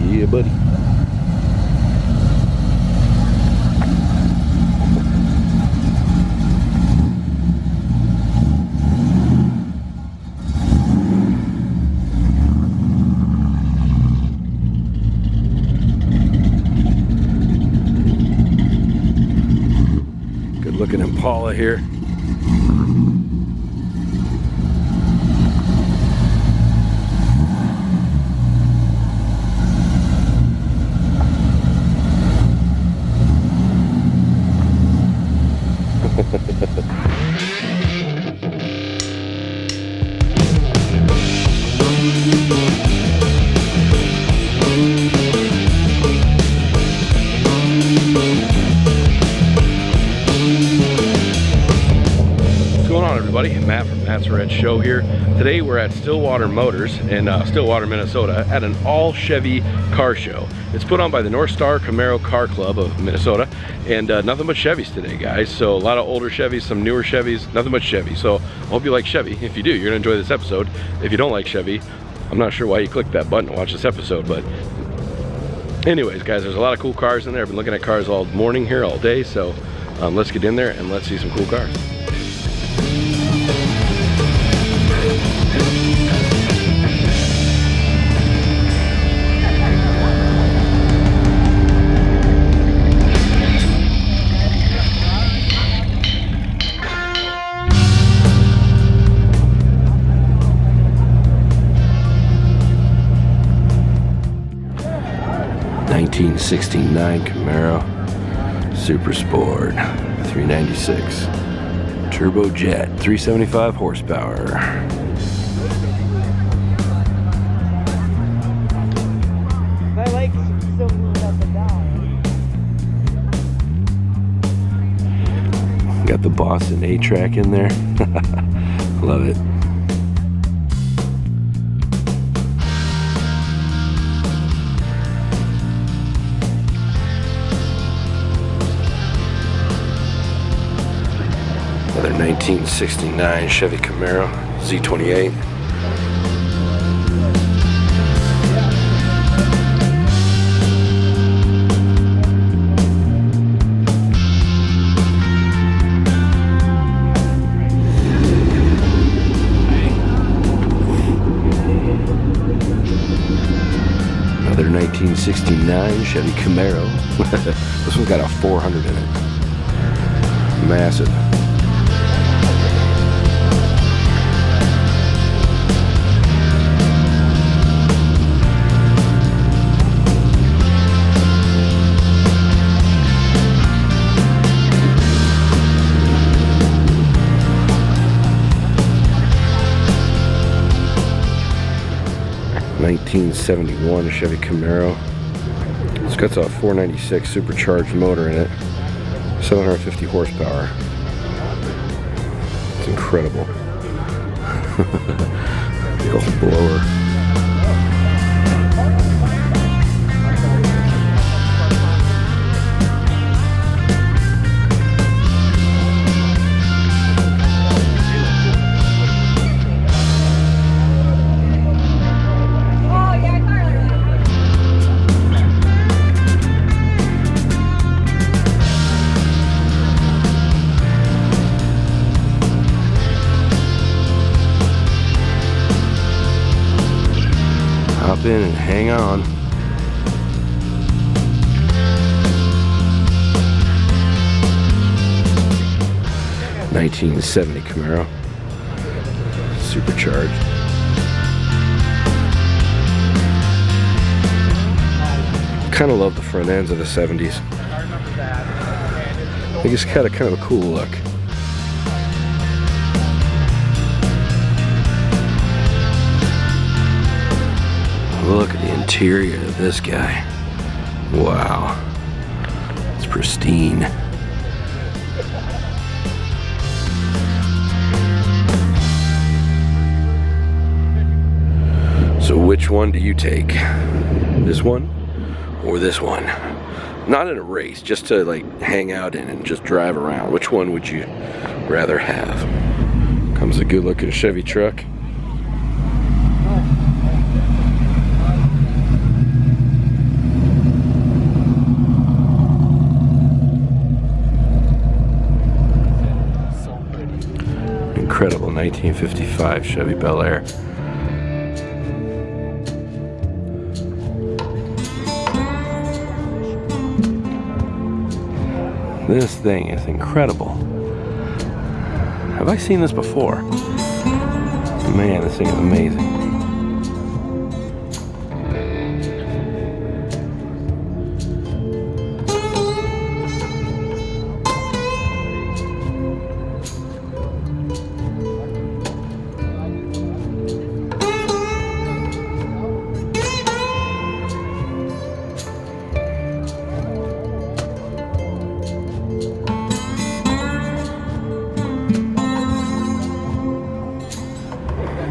Yeah, buddy. Good looking Impala here. Matt from Matt's Red Show here. Today we're at Stillwater Motors in Stillwater, Minnesota at an all Chevy car show. It's put on by the NorthStar Camaro Car Club of Minnesota, and nothing but Chevys today, guys. So a lot of older Chevys, some newer Chevys, nothing but Chevy. So I hope you like Chevy. If you do, you're gonna enjoy this episode. If you don't like Chevy, I'm not sure why you clicked that button to watch this episode, but anyways, guys, there's a lot of cool cars in there. I've been looking at cars all morning here, all day, so let's get in there and let's see some cool cars. '69 Camaro Super Sport 396 turbojet 375 horsepower. I like silver up and down. Got the Boston 8-track in there. Love it. Another 1969 Chevy Camaro Z28. Another 1969 Chevy Camaro. This one's got a 400 in it. Massive. '71 Chevy Camaro. It's got a 496 supercharged motor in it, 750 horsepower. It's incredible. Big old blower. Hop in and hang on. '70 Camaro, supercharged. Kind of love the front ends of the '70s. I think it's got a kind of a cool look. Look at the interior of this guy. Wow. It's pristine. So which one do you take? This one or this one? Not in a race, just to like hang out in and just drive around. Which one would you rather have? Comes a good looking Chevy truck. 1955 Chevy Bel Air. This thing is incredible. Have I seen this before? Man, this thing is amazing.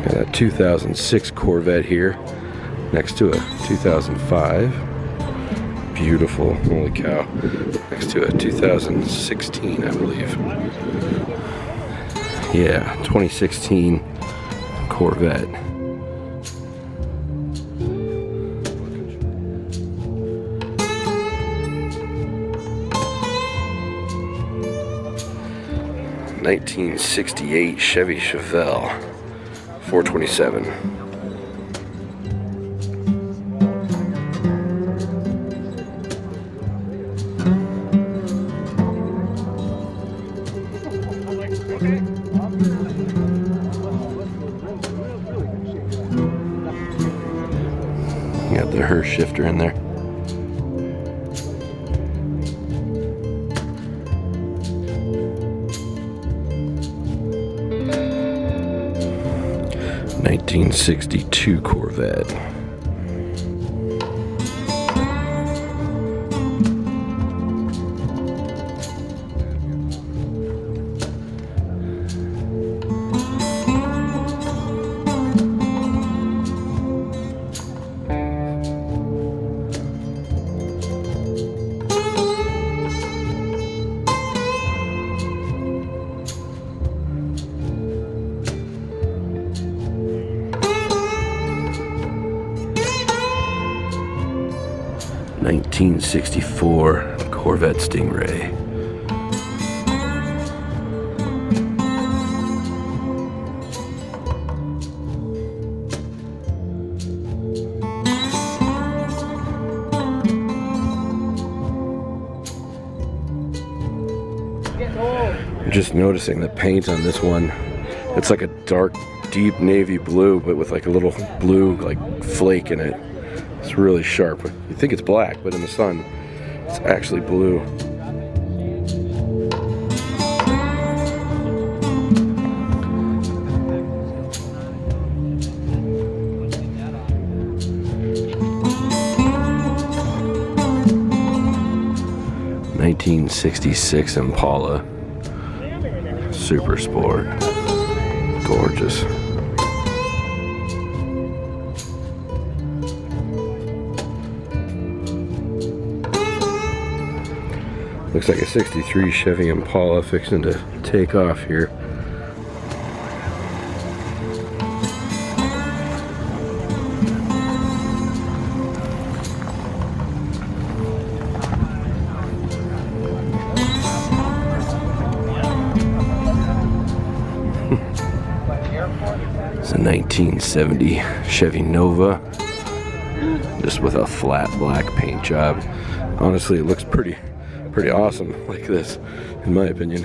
Got a 2006 Corvette here next to a 2005. Beautiful, holy cow. Next to a 2016, I believe. Yeah, 2016 Corvette. '68 Chevy Chevelle 427. Got the Hearst shifter in there. '62 Corvette. '64 Corvette Stingray. I'm just noticing the paint on this one. It's like a dark, deep navy blue, but with like a little blue like flake in it. It's really sharp. You think it's black, but in the sun, it's actually blue. '66 Impala Super Sport. Gorgeous. Looks like a '63 Chevy Impala fixing to take off here. It's a 1970 Chevy Nova, just with a flat black paint job. Honestly, it looks pretty awesome like this, in my opinion.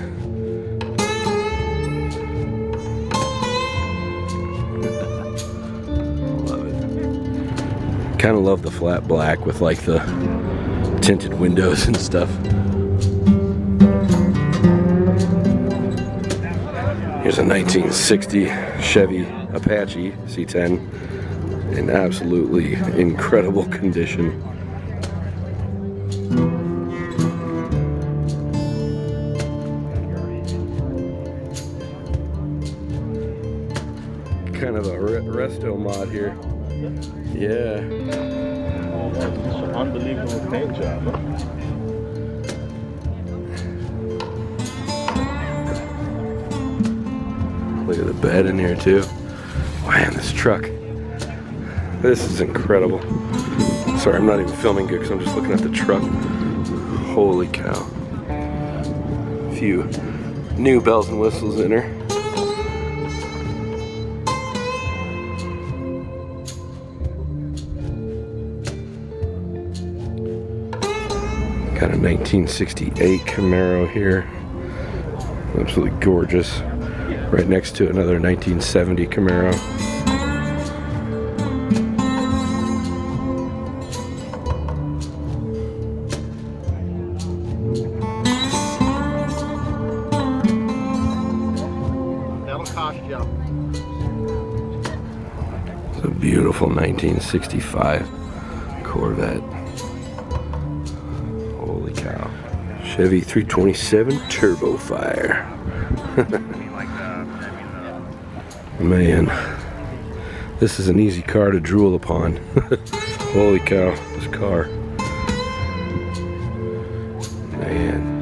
Love it. Kind of love the flat black with like the tinted windows and stuff. Here's a 1960 Chevy Apache C10 in absolutely incredible condition. Kind of a resto mod here. Yeah. That's an unbelievable paint job. Look at the bed in here too. Man, this truck. This is incredible. Sorry, I'm not even filming good because I'm just looking at the truck. Holy cow. A few new bells and whistles in her. Got a 1968 Camaro here. Absolutely gorgeous. Right next to another 1970 Camaro. That'll cost you. It's a beautiful 1965 Corvette. Holy cow. Chevy 327 Turbo Fire. Man, this is an easy car to drool upon. Holy cow, this car. Man.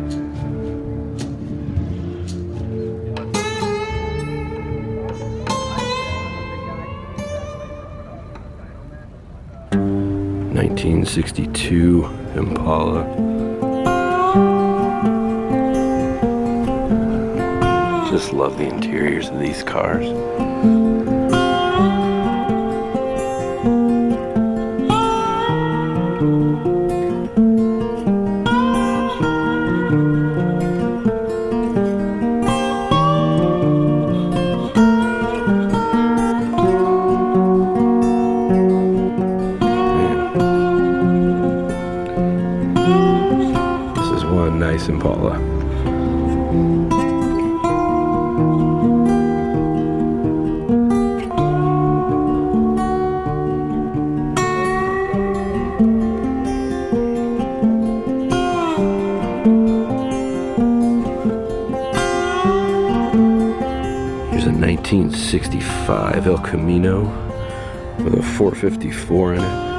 '62 Impala. Just love the interiors of these cars. This is one nice Impala. Here's a 1965 El Camino with a 454 in it.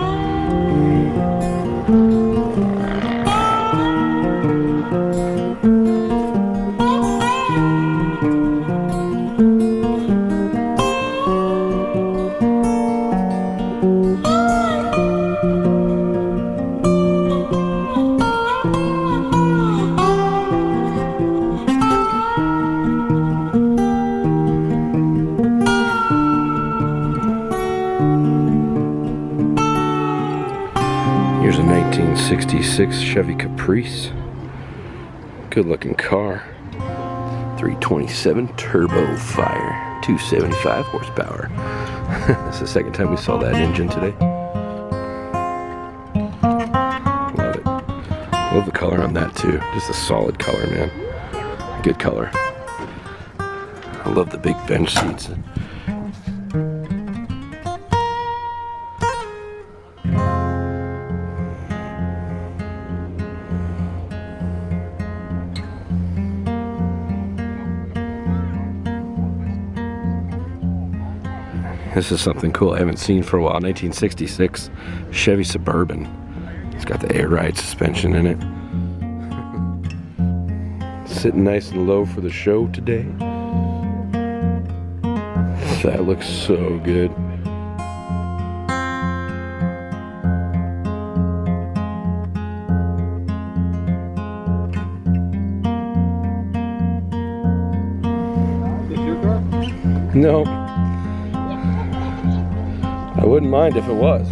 Here's a 1966 Chevy Caprice. Good looking car. 327 Turbo Fire. 275 horsepower. That's the second time we saw that engine today. Love it. Love the color on that too. Just a solid color, man. Good color. I love the big bench seats. This is something cool I haven't seen for a while. 1966 Chevy Suburban. It's got the air ride suspension in it. Sitting nice and low for the show today. That looks so good. Is your car? No. I wouldn't mind if it was.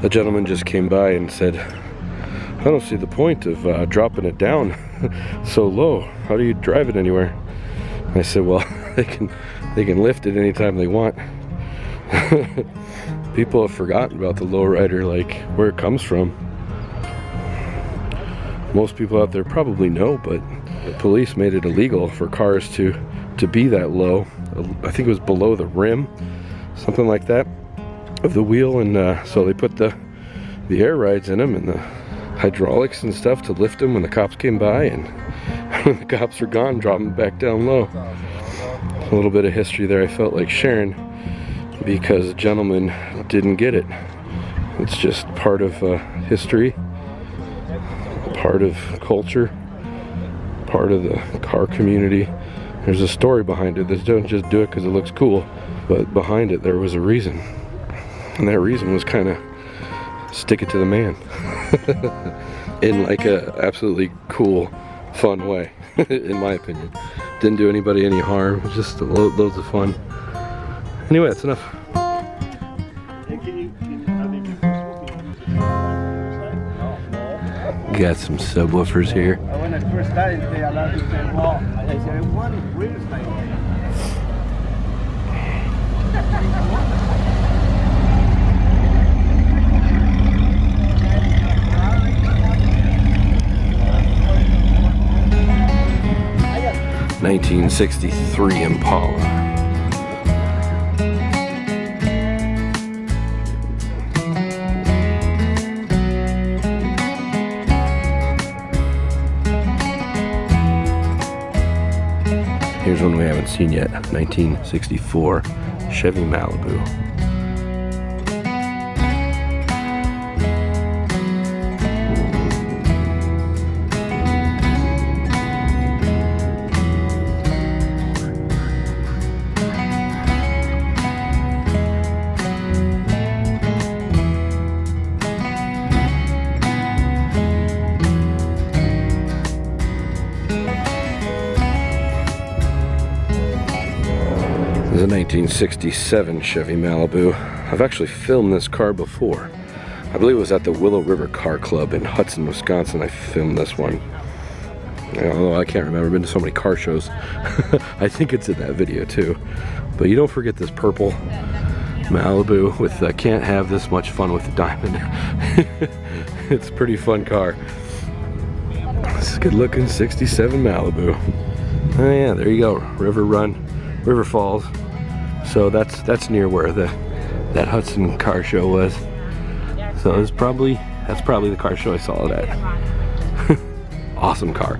The gentleman just came by and said, I don't see the point of dropping it down so low. How do you drive it anywhere? And I said, well, they can lift it anytime they want. People have forgotten about the lowrider, like where it comes from. Most people out there probably know, but the police made it illegal for cars to be that low. I think it was below the rim, something like that, of the wheel, and so they put the air rides in them and the hydraulics and stuff to lift them when the cops came by, and when the cops are gone, drop them back down low. A little bit of history there I felt like sharing, because a gentleman didn't get it. It's just part of history, part of culture, part of the car community. There's a story behind it. They don't just do it because it looks cool, but behind it there was a reason. And that reason was kind of stick it to the man. In like a absolutely cool, fun way, in my opinion. Didn't do anybody any harm, just loads of fun. Anyway, that's enough. And can you Got some subwoofers here. When I first started, they allowed to say, well, I said, one real estate. 1963 Impala. Here's one we haven't seen yet, 1964 Chevy Malibu. This is a 1967 Chevy Malibu. I've actually filmed this car before. I believe it was at the Willow River Car Club in Hudson, Wisconsin. I filmed this one. Although I can't remember, I've been to so many car shows. I think it's in that video too. But you don't forget this purple Malibu with can't have this much fun with the diamond. It's a pretty fun car. This is a good looking 67 Malibu. Oh yeah, there you go, River Falls. So that's near where that Hudson Car Show was. So that's probably the car show I saw it at. Awesome car.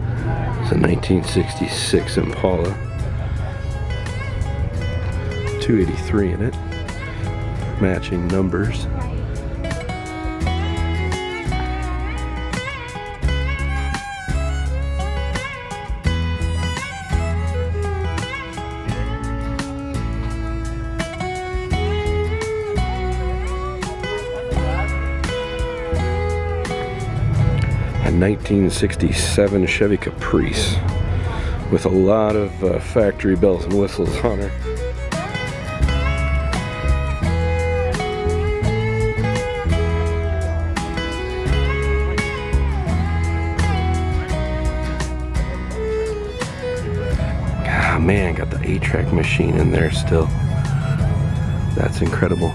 It's a 1966 Impala. 283 in it. Matching numbers. A 1967 Chevy Caprice with a lot of factory bells and whistles on her. Ah, man, got the 8-track machine in there still. That's incredible.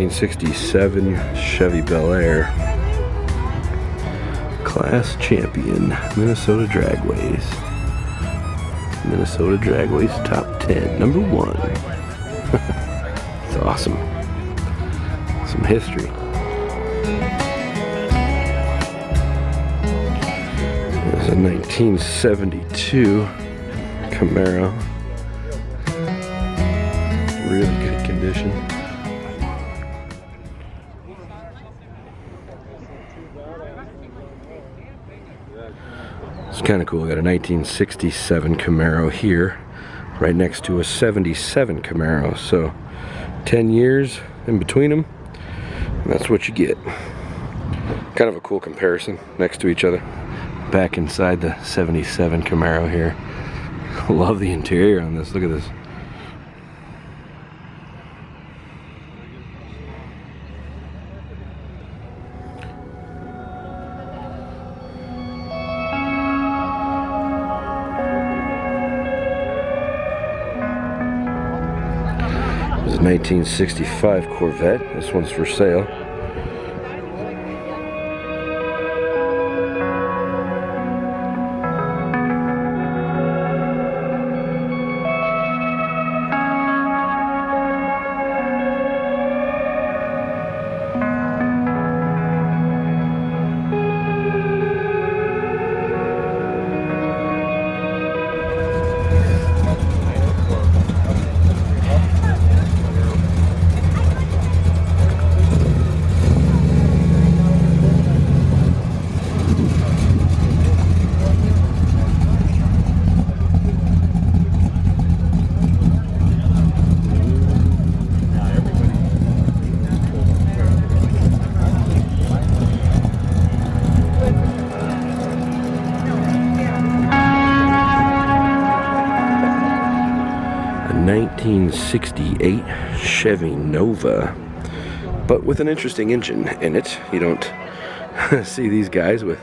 '67 Chevy Bel Air, class champion, Minnesota Dragways. Minnesota Dragways top 10, number 1. It's awesome. Some history. There's a 1972 Camaro. Really good condition. It's kind of cool. I got a 1967 Camaro here, right next to a 77 Camaro. So 10 years in between them, and that's what you get. Kind of a cool comparison next to each other. Back inside the 77 Camaro here. Love the interior on this. Look at this. This is a 1965 Corvette. This one's for sale. 1968 Chevy Nova, but with an interesting engine in it. You don't see these guys with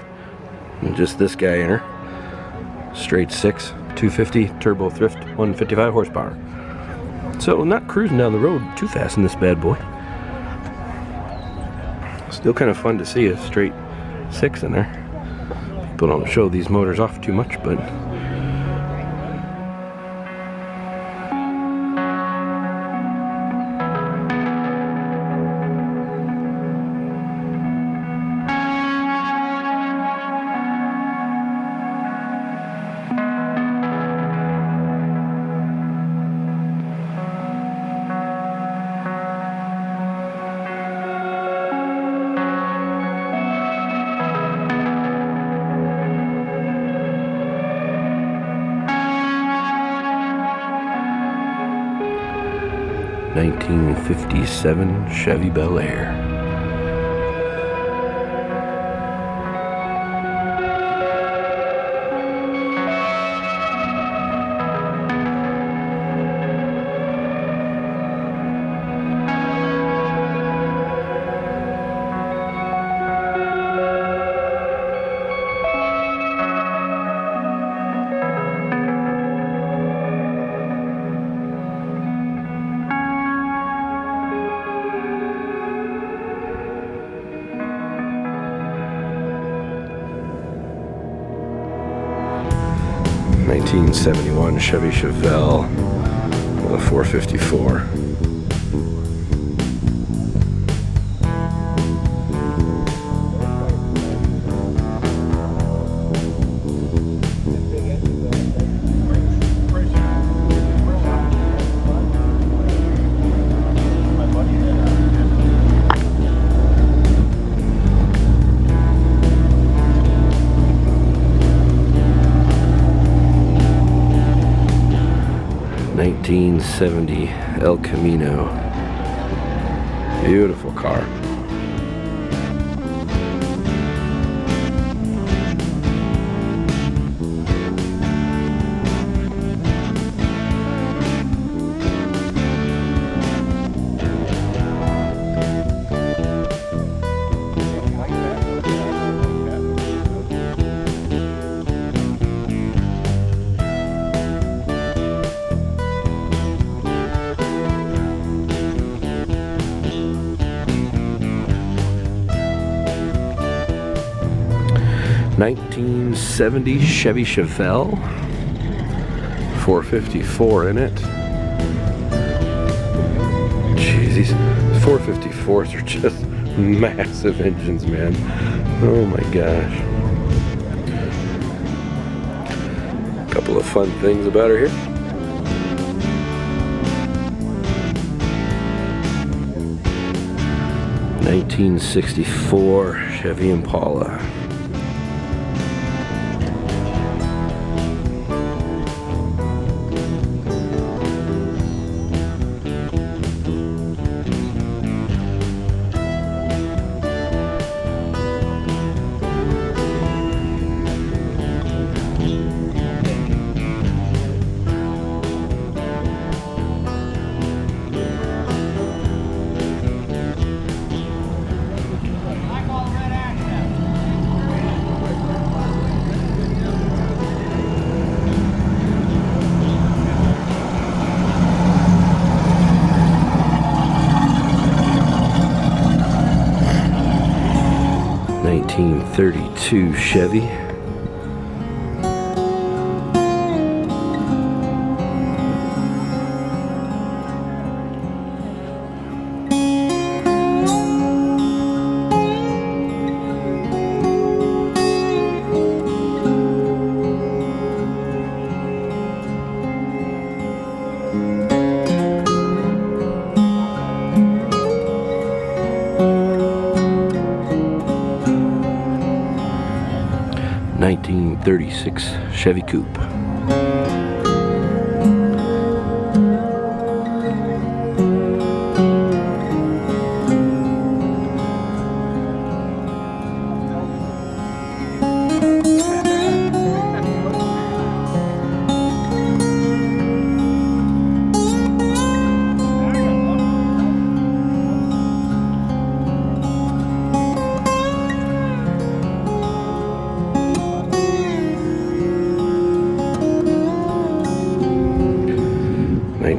just this guy in her. Straight 6, 250 turbo thrift, 155 horsepower. So not cruising down the road too fast in this bad boy. Still kind of fun to see a straight 6 in there. People don't show these motors off too much, but '57 Chevy Bel Air. '71 Chevy Chevelle with a 454. '70 El Camino. Beautiful car. '70 Chevy Chevelle, 454 in it. Jeez, these 454s are just massive engines, man. Oh my gosh. A couple of fun things about her here. '64 Chevy Impala. '32 Chevy. '36 Chevy Coupe.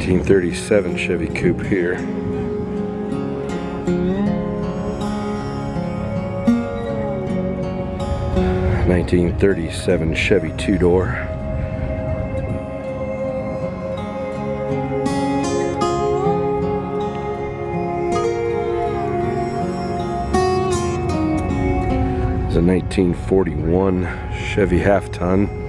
1937 Chevy Coupe here. '37 Chevy two-door. It's a 1941 Chevy half-ton.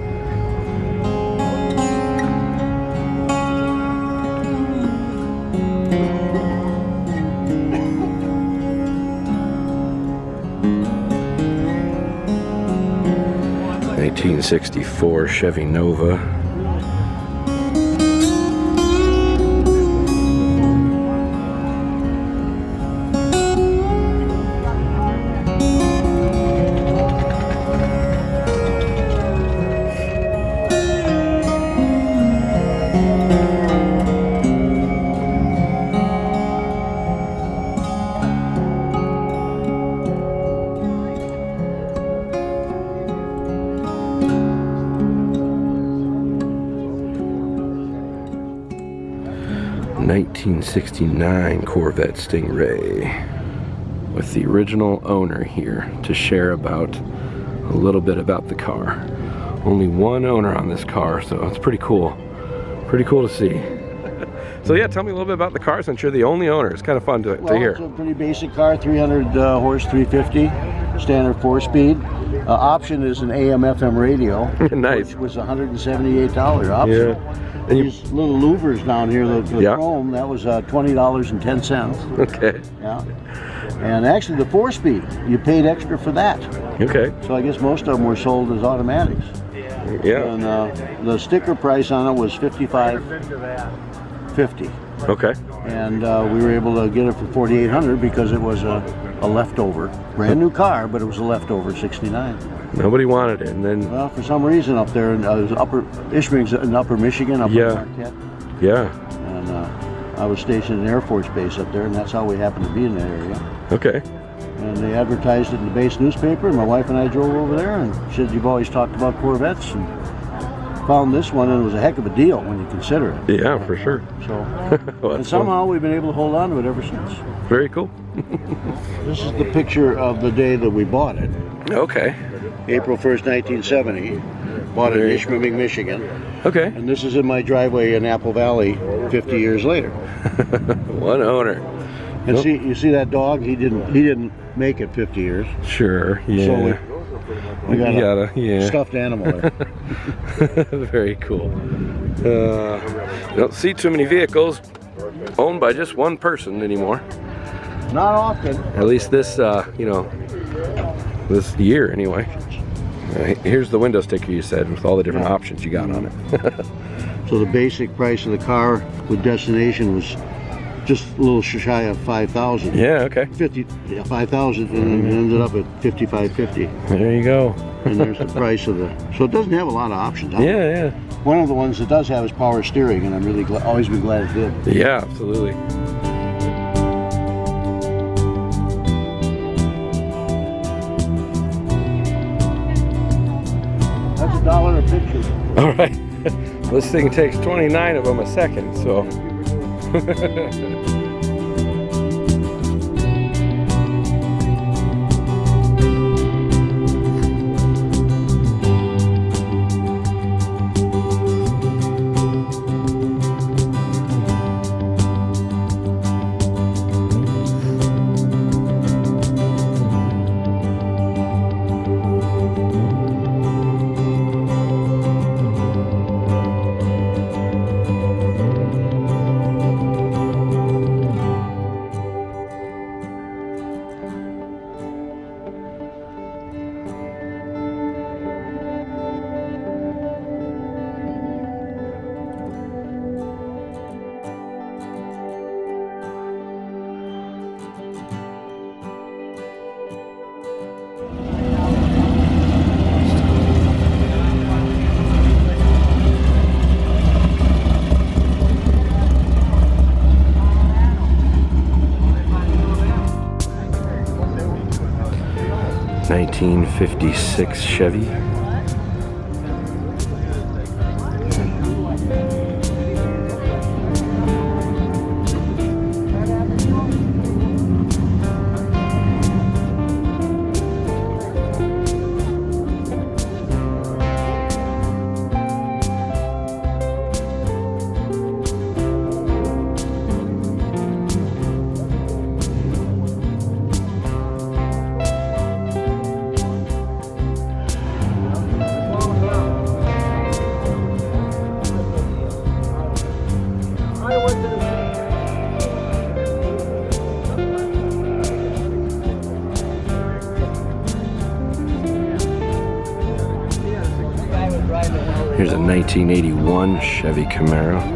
'64 Chevy Nova. '69 Corvette Stingray with the original owner here to share about a little bit about the car. Only one owner on this car, so it's pretty cool. Pretty cool to see. So yeah, tell me a little bit about the car since you're the only owner. It's kind of fun to hear. It's a pretty basic car, 300 horse, 350, standard 4-speed. Option is an AM/FM radio. Nice. Which was $178 option. Yeah. And these little louvers down here, the yeah. chrome, that was $20.10. Okay. Yeah. And actually the 4-speed, you paid extra for that. Okay. So I guess most of them were sold as automatics. Yeah. And the sticker price on it was $55.50. Okay. And we were able to get it for $4,800 because it was a leftover. Brand new car, but it was a leftover, 69. Nobody wanted it, and then... Well, for some reason up there, Ishpeming's in Upper Michigan, up in Marquette. Yeah. And I was stationed in Air Force Base up there, and that's how we happened to be in that area. Okay. And they advertised it in the base newspaper, and my wife and I drove over there, and she said, "You've always talked about Corvettes," and found this one, and it was a heck of a deal when you consider it. Yeah, for sure. So, Well, and somehow we've been able to hold on to it ever since. Very cool. This is the picture of the day that we bought it. Okay. April 1st, 1970. Bought it in Ishpeming, Michigan. Okay. And this is in my driveway in Apple Valley 50 years later. One owner. And see, you see that dog? He didn't make it 50 years. Sure. Yeah. So we got a yeah. stuffed animal there. Very cool. You don't see too many vehicles owned by just one person anymore. Not often. At least this, this year anyway. Here's the window sticker you said with all the different options you got on it. So the basic price of the car with destination was just a little shy of $5,000. Yeah, okay. 5,000, and it ended up at $55.50. There you go. And there's the price of the. So it doesn't have a lot of options. Yeah. One of the ones it does have is power steering, and I'm really always been glad it did. Yeah, absolutely. That's $1 a picture. All right. This thing takes 29 of them a second, so. 1956 Chevy. Here's a 1981 Chevy Camaro.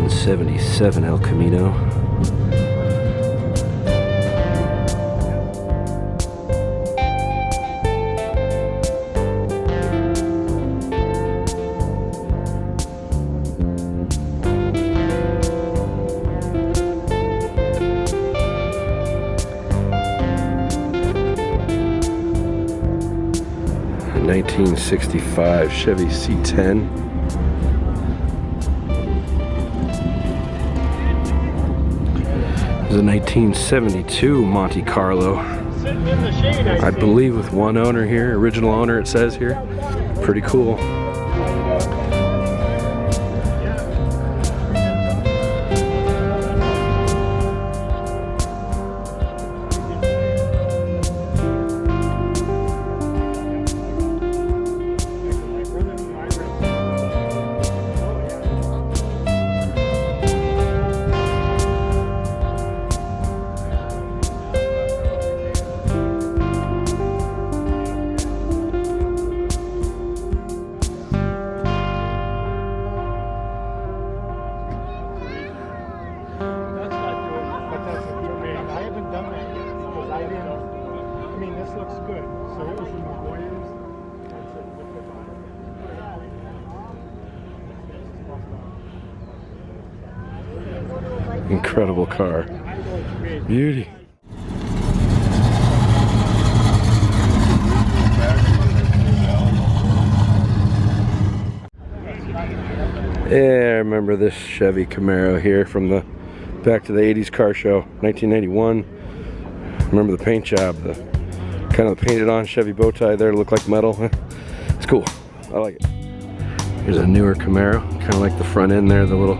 '77 El Camino. A 1965 Chevy C10. A 1972 Monte Carlo, I believe with one owner here, original owner it says here. Pretty cool. Incredible car. Beauty. Yeah, I remember this Chevy Camaro here from the back to the 80s car show, 1981. Remember the paint job, the kind of the painted on Chevy bow tie there, looked like metal. It's cool. I like it. Here's a newer Camaro, kind of like the front end there, the little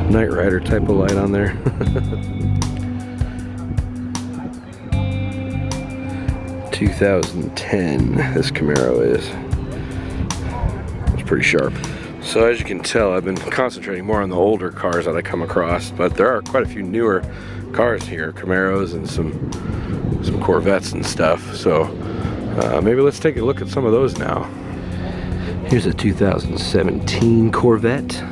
Night Rider type of light on there. (2010) this Camaro is. It's pretty sharp. So as you can tell, I've been concentrating more on the older cars that I come across, but there are quite a few newer cars here, Camaros and some Corvettes and stuff. So maybe let's take a look at some of those now. Here's a 2017 Corvette.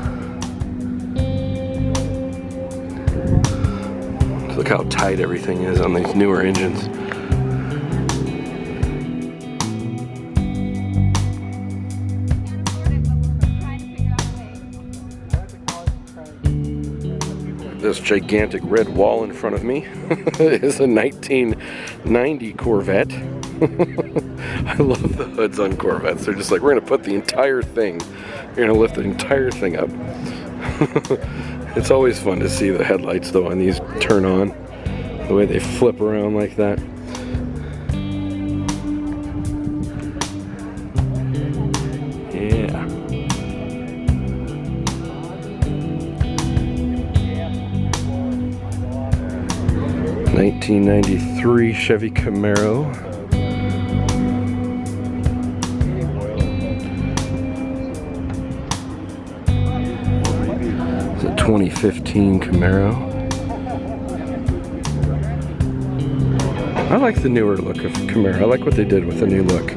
Look how tight everything is on these newer engines. This gigantic red wall in front of me is a 1990 Corvette. I love the hoods on Corvettes. They're just like, we're gonna put the entire thing, you're gonna lift the entire thing up. It's always fun to see the headlights though on these turn on, the way they flip around like that. Yeah. '93 Chevy Camaro. It's a 2015 Camaro. I like the newer look of Camaro. I like what they did with the new look.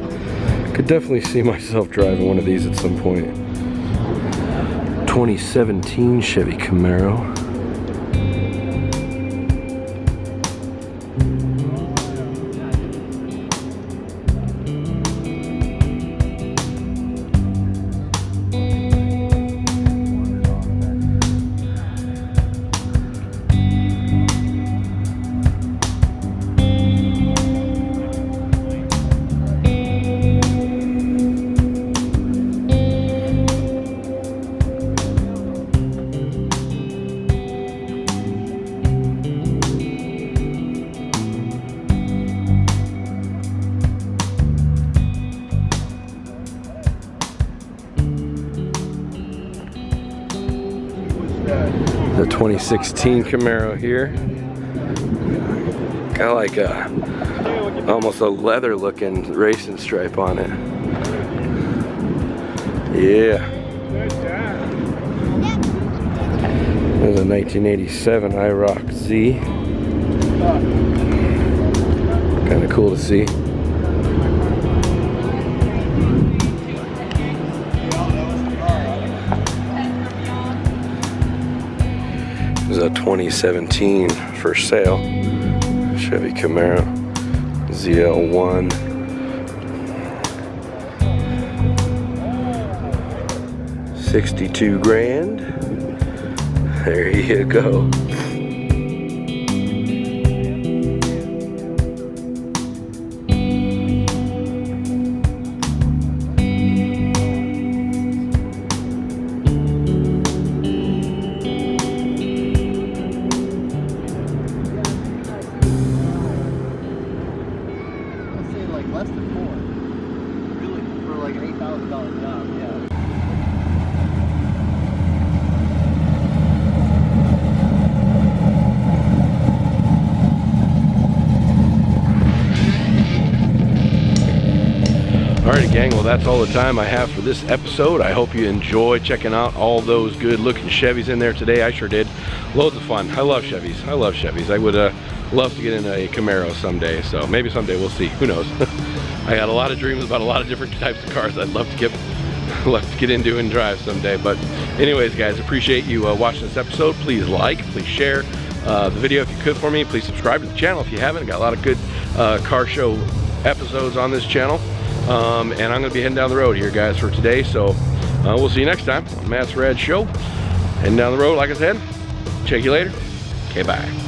Could definitely see myself driving one of these at some point. 2017 Chevy Camaro. 2016 Camaro here. Got like a almost a leather looking racing stripe on it. Yeah. There's a 1987 IROC Z. Kind of cool to see. This is a 2017 for sale Chevy Camaro ZL1. $62 grand. There you go. Less than 4. Really? For like an $8,000 job, yeah. Alrighty gang, well that's all the time I have for this episode. I hope you enjoyed checking out all those good looking Chevys in there today. I sure did. Loads of fun. I love Chevys. I love Chevys. I would love to get in a Camaro someday, so maybe someday, we'll see. Who knows? I got a lot of dreams about a lot of different types of cars I'd love to get into and drive someday. But anyways guys, appreciate you watching this episode. Please like, please share the video if you could for me. Please subscribe to the channel if you haven't. Got a lot of good car show episodes on this channel. And I'm going to be heading down the road here, guys, for today. So we'll see you next time on Matt's Rad Show. Heading down the road, like I said. Check you later. Okay, bye.